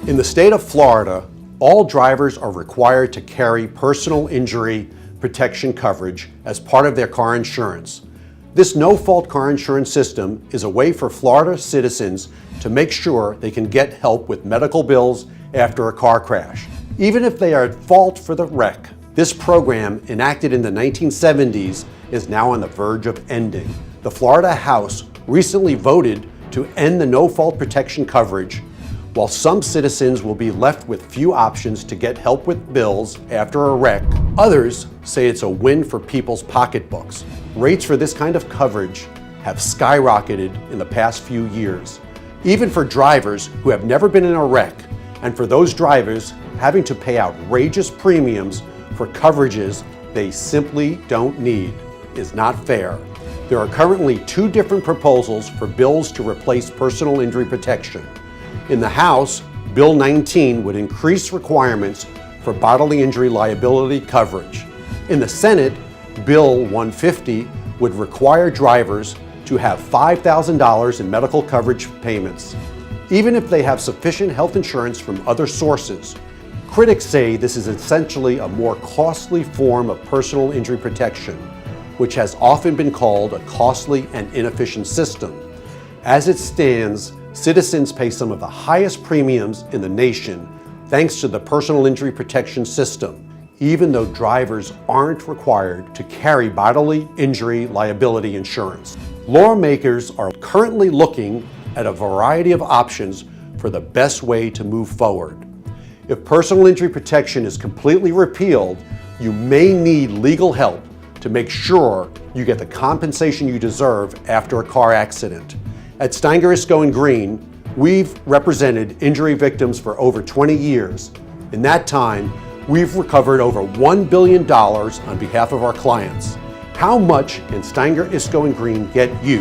In the state of Florida, all drivers are required to carry personal injury protection coverage as part of their car insurance. This no-fault car insurance system is a way for Florida citizens to make sure they can get help with medical bills after a car crash, even if they are at fault for the wreck. This program, enacted in the 1970s, is now on the verge of ending. The Florida House recently voted to end the no-fault protection coverage. While some citizens will be left with few options to get help with bills after a wreck, others say it's a win for people's pocketbooks. Rates for this kind of coverage have skyrocketed in the past few years, even for drivers who have never been in a wreck, and for those drivers having to pay outrageous premiums for coverages they simply don't need is not fair. There are currently two different proposals for bills to replace personal injury protection. In the House, Bill 19 would increase requirements for bodily injury liability coverage. In the Senate, Bill 150 would require drivers to have $5,000 in medical coverage payments, even if they have sufficient health insurance from other sources. Critics say this is essentially a more costly form of personal injury protection, which has often been called a costly and inefficient system. As it stands, citizens pay some of the highest premiums in the nation thanks to the personal injury protection system, even though drivers aren't required to carry bodily injury liability insurance. Lawmakers are currently looking at a variety of options for the best way to move forward. If personal injury protection is completely repealed, you may need legal help to make sure you get the compensation you deserve after a car accident. At Stenger, Iscoe & Green, we've represented injury victims for over 20 years. In that time, we've recovered over $1 billion on behalf of our clients. How much can Stenger, Iscoe & Green get you?